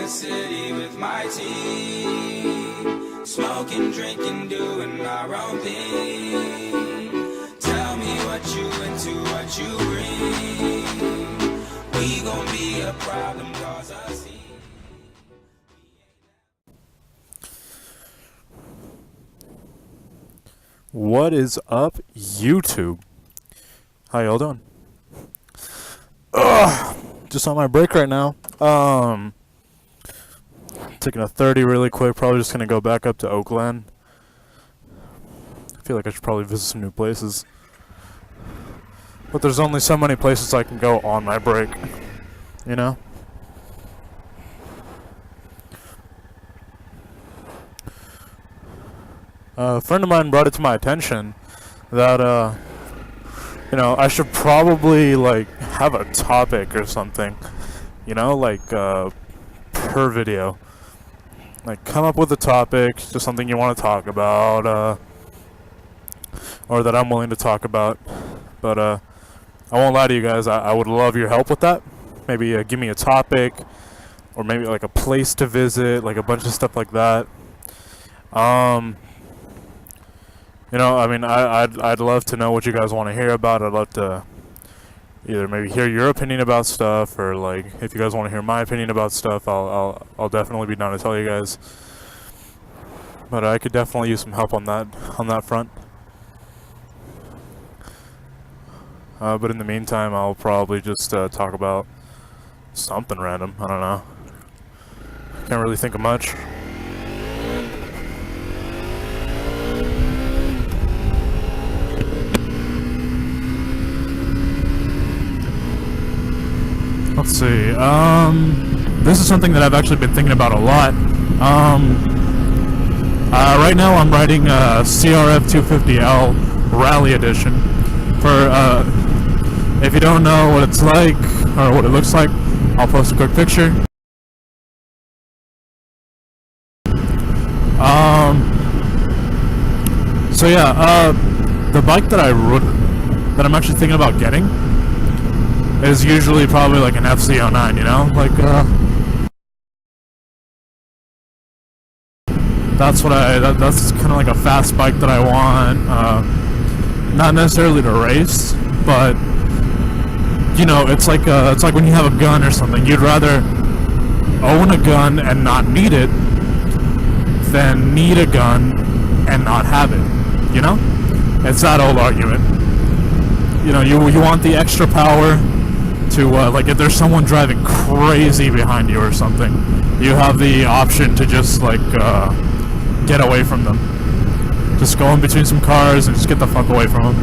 the city with my team, smoking, drinking, doing our own thing. Tell me what you into, what you bring. We gon' be a problem, cause a scene. What is up, YouTube? How y'all doing? Just on my break right now. Taking a 30 really quick. Probably just gonna go back up to Oakland. I feel like I should probably visit some new places, but there's only so many places I can go on my break, you know? A friend of mine brought it to my attention that, you know, I should probably, like, have a topic or something, you know, like, per video. Like, come up with a topic, just something you want to talk about, or that I'm willing to talk about. But, I won't lie to you guys, I would love your help with that. Maybe, give me a topic, or maybe, like, a place to visit, like, a bunch of stuff like that. You know, I mean, I'd love to know what you guys want to hear about. I'd love to either maybe hear your opinion about stuff, or like if you guys want to hear my opinion about stuff, I'll definitely be down to tell you guys. But I could definitely use some help on that front. But in the meantime, I'll probably just talk about something random. I don't know. Can't really think of much. Let's see, this is something that I've actually been thinking about a lot. Right now I'm riding a CRF 250L Rally Edition. For, if you don't know what it's like, or what it looks like, I'll post a quick picture. So yeah, the bike that I'm actually thinking about getting is usually probably like an FC09, you know? Like, that's kind of like a fast bike that I want. Not necessarily to race, but, you know, it's like when you have a gun or something. You'd rather own a gun and not need it than need a gun and not have it, you know? It's that old argument. You know, you want the extra power to, like, if there's someone driving crazy behind you or something, you have the option to just, like, get away from them. Just go in between some cars and just get the fuck away from them.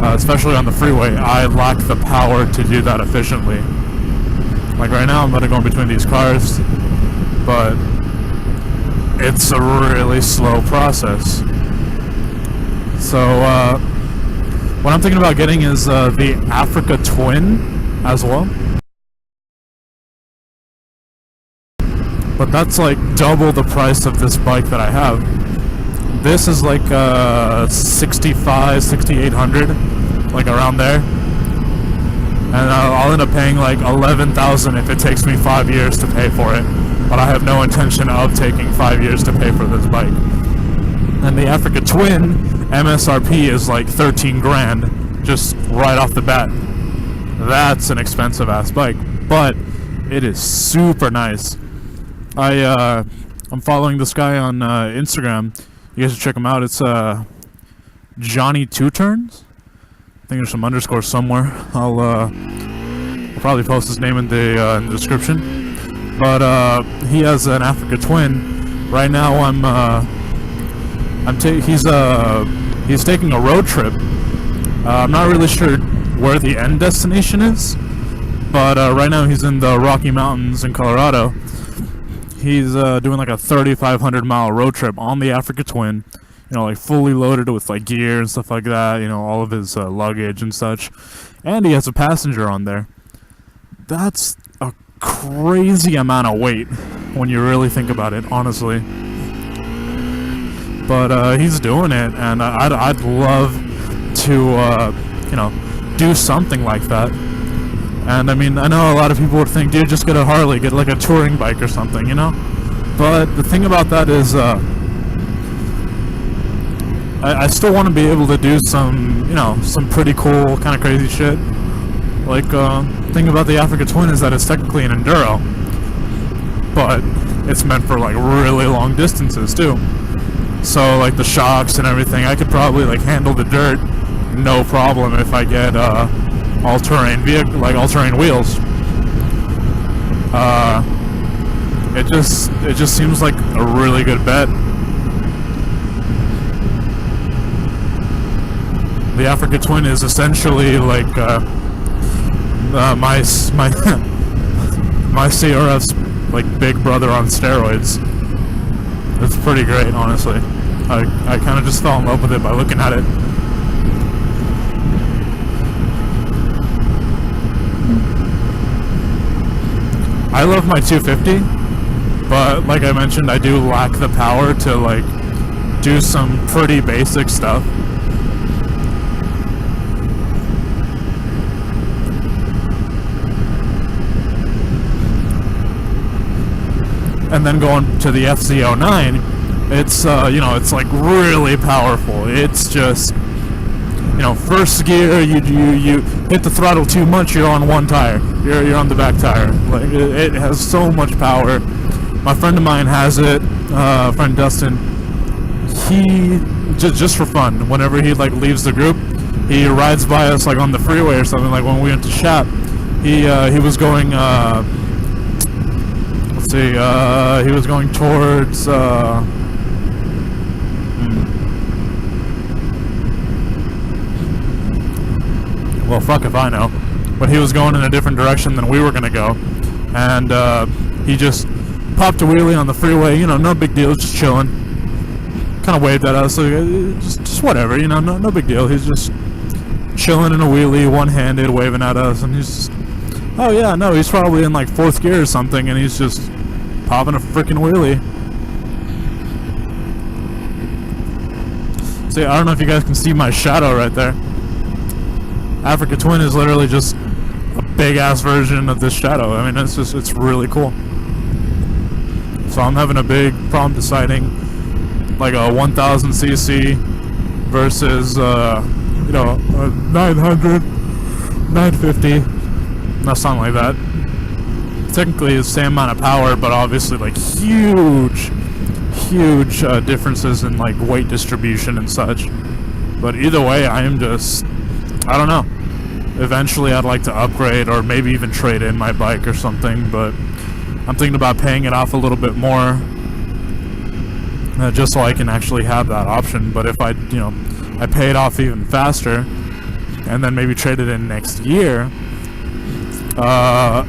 Especially on the freeway, I lack the power to do that efficiently. Like right now, I'm about to go in between these cars, but it's a really slow process. So, what I'm thinking about getting is the Africa Twin as well. But that's like double the price of this bike that I have. This is like 6,800, like around there. And I'll end up paying like 11,000 if it takes me 5 years to pay for it. But I have no intention of taking 5 years to pay for this bike. And the Africa Twin MSRP is like 13 grand just right off the bat. That's an expensive ass bike, but it is super nice. I'm following this guy on Instagram. You guys should check him out. It's Johnny Two Turns. I think there's some underscores somewhere. I'll probably post his name in the description. But he has an Africa Twin. Right now he's taking a road trip. I'm not really sure where the end destination is, but right now he's in the Rocky Mountains in Colorado. He's doing like a 3,500 mile road trip on the Africa Twin, you know, like fully loaded with like gear and stuff like that, you know, all of his luggage and such, and he has a passenger on there. That's a crazy amount of weight when you really think about it, honestly. But he's doing it, and I'd love to, you know, do something like that. And I mean, I know a lot of people would think, dude, just get a Harley, get like a touring bike or something, you know? But the thing about that is, I still want to be able to do some, you know, some pretty cool, kind of crazy shit. Like, thing about the Africa Twin is that it's technically an Enduro, but it's meant for like really long distances too. So like the shocks and everything, I could probably like handle the dirt no problem if I get all-terrain vehicle, like all-terrain wheels. It just seems like a really good bet. The Africa Twin is essentially like my CRF's like big brother on steroids. It's pretty great, honestly. I kind of just fell in love with it by looking at it. I love my 250, but like I mentioned, I do lack the power to like do some pretty basic stuff. And then going to the FZ09, it's you know, it's like really powerful. It's just, you know, first gear, you hit the throttle too much, you're on one tire. You're on the back tire. Like it has so much power. My friend of mine has it. Friend Dustin. He just for fun. Whenever he like leaves the group, he rides by us like on the freeway or something. Like when we went to shop, he was going. Let's see. He was going towards. Well, fuck if I know. But he was going in a different direction than we were gonna go, and he just popped a wheelie on the freeway. You know, no big deal, just chilling. Kind of waved at us, like, just whatever. You know, no big deal. He's just chilling in a wheelie, one-handed, waving at us, and he's just, oh yeah, no, he's probably in like 4th gear or something, and he's just popping a freaking wheelie. See, I don't know if you guys can see my shadow right there. Africa Twin is literally just a big ass version of this shadow. I mean, it's really cool. So I'm having a big problem deciding like a 1000cc versus you know, a 900, 950, not something like that. Technically it's the same amount of power, but obviously like huge differences in like weight distribution and such. But either way, I am just, I don't know. Eventually I'd like to upgrade or maybe even trade in my bike or something, but I'm thinking about paying it off a little bit more, just so I can actually have that option. But if I, you know, I pay it off even faster and then maybe trade it in next year,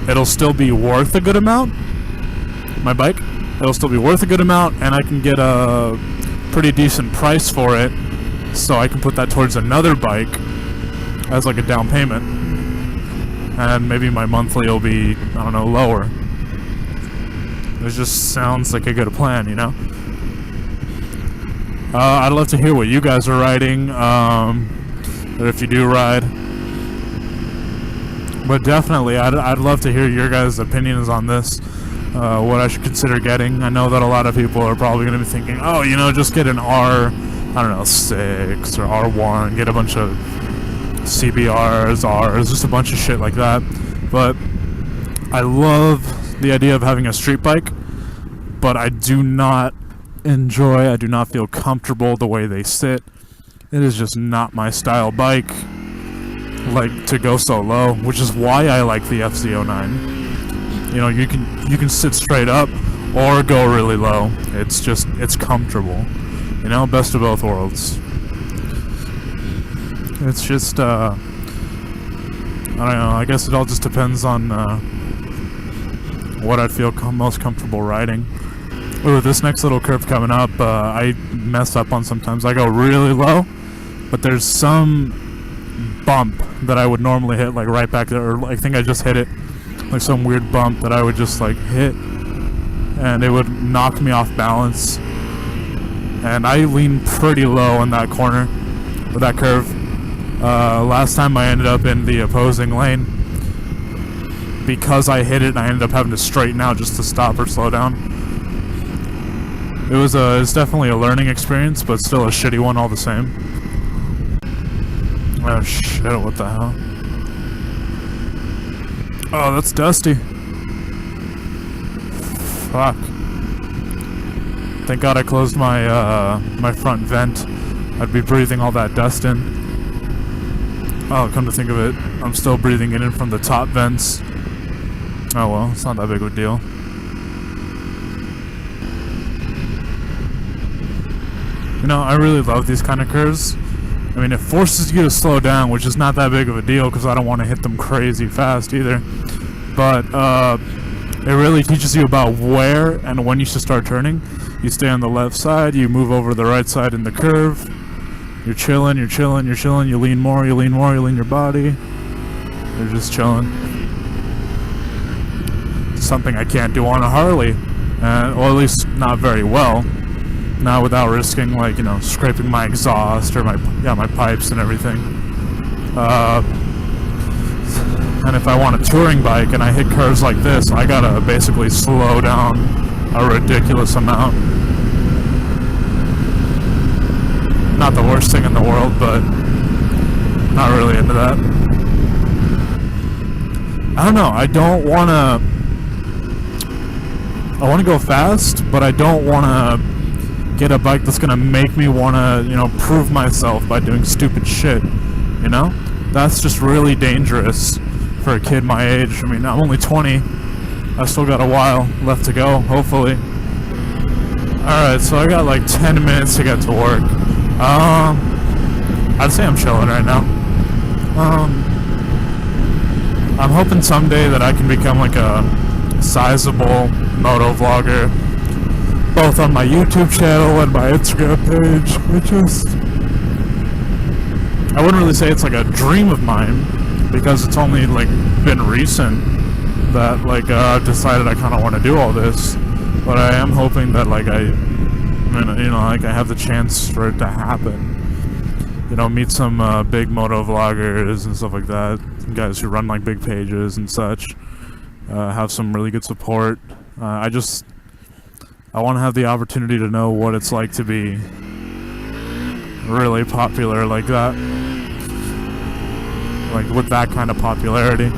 it'll still be worth a good amount, my bike. It'll still be worth a good amount, and I can get a pretty decent price for it, so I can put that towards another bike as like a down payment, and maybe my monthly will be, I don't know, lower. It just sounds like a good plan, you know? I'd love to hear what you guys are riding, or if you do ride. But definitely, I'd love to hear your guys' opinions on this, what I should consider getting. I know that a lot of people are probably going to be thinking, oh, you know, just get an R, I don't know, 6 or R1, get a bunch of CBRs, Rs, just a bunch of shit like that. But I love the idea of having a street bike, but I do not feel comfortable the way they sit. It is just not my style bike, like, to go so low, which is why I like the FZ09. You know, you can sit straight up or go really low. It's comfortable. You know, best of both worlds. It's just, I don't know, I guess it all just depends on what I'd feel most comfortable riding. Ooh, this next little curve coming up, I mess up on sometimes. I go really low, but there's some bump that I would normally hit, like right back there, or I think I just hit it, like some weird bump that I would just like hit, and it would knock me off balance. And I lean pretty low in that corner, with that curve. Last time I ended up in the opposing lane, because I hit it and I ended up having to straighten out just to stop or slow down. It's definitely a learning experience, but still a shitty one all the same. Oh shit, what the hell? Oh, that's Dusty. Fuck. Thank God I closed my my front vent. I'd be breathing all that dust in. Oh, come to think of it, I'm still breathing it in from the top vents. Oh well, it's not that big of a deal. You know, I really love these kind of curves. I mean, it forces you to slow down, which is not that big of a deal because I don't want to hit them crazy fast either. But it really teaches you about where and when you should start turning. You stay on the left side, you move over to the right side in the curve. You're chilling, you're chilling, you're chilling. You lean more, you lean more, you lean your body. You're just chilling. It's something I can't do on a Harley, or at least not very well. Not without risking, like, you know, scraping my exhaust or my pipes and everything. And if I want a touring bike and I hit curves like this, I gotta basically slow down a ridiculous amount. Not the worst thing in the world, but not really into that. I don't know, I want to go fast, but I don't want to get a bike that's gonna make me wanna, you know, prove myself by doing stupid shit, you know? That's just really dangerous for a kid my age. I mean, I'm only 20. I still got a while left to go, hopefully. Alright, so I got like 10 minutes to get to work. I'd say I'm chilling right now. I'm hoping someday that I can become like a sizable moto vlogger, both on my YouTube channel and my Instagram page. I wouldn't really say it's like a dream of mine, because it's only like been recent that like I've decided I kind of want to do all this. But I am hoping that like I have the chance for it to happen. You know, meet some big moto vloggers and stuff like that, guys who run like big pages and such. Have some really good support. I want to have the opportunity to know what it's like to be really popular like that. Like with that kind of popularity.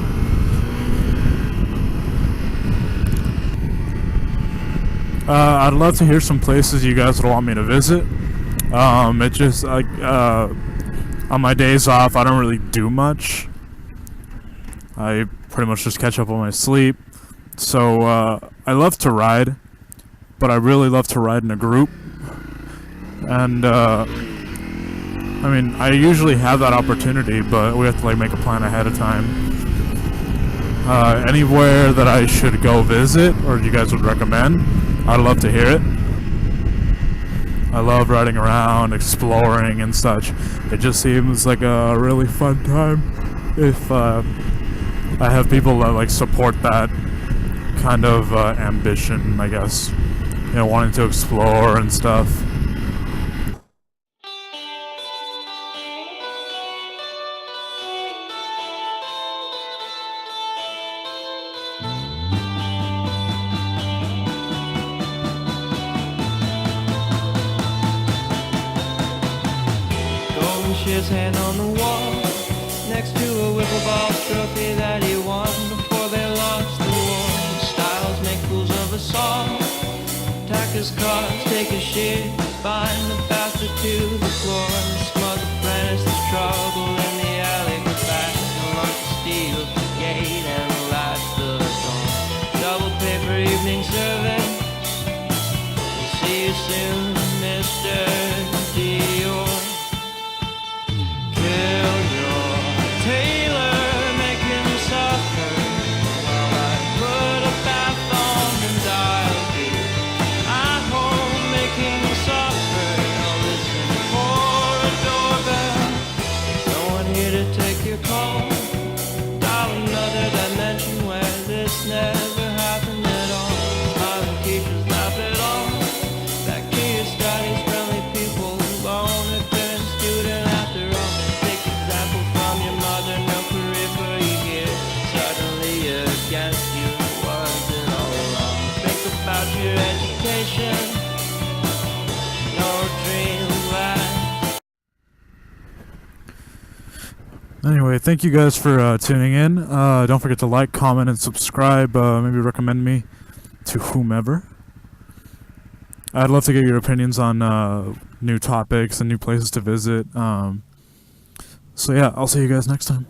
I'd love to hear some places you guys would want me to visit. It just like on my days off, I don't really do much. I pretty much just catch up on my sleep. So I love to ride, but I really love to ride in a group. And I mean, I usually have that opportunity, but we have to like make a plan ahead of time. Anywhere that I should go visit, or you guys would recommend, I'd love to hear it. I love riding around, exploring and such. It just seems like a really fun time if I have people that like support that kind of ambition, I guess. You know, wanting to explore and stuff. His hand on the wall, next to a Whippleball trophy that he won before they launched the war. His styles make fools of us all. Attack his cars, take his shit, bind the bastard to the floor. And the smug apprentice, there's trouble in the alley. Go back and launch the steel at the gate and latch the door. Double pay for evening service. See you soon, Mr. Dior. Kill your tailor, make him suffer, while I put a bath on and dial beer. At home, making him suffer, I'll listen for a doorbell. No one here to take your call. Dial another dimension where this never happened at all. Smiling keepers laugh it off. Back to your studies, friendly your education. No dream life. Anyway, thank you guys for tuning in. Don't forget to like, comment, and subscribe. Maybe recommend me to whomever. I'd love to get your opinions on new topics and new places to visit. So yeah, I'll see you guys next time.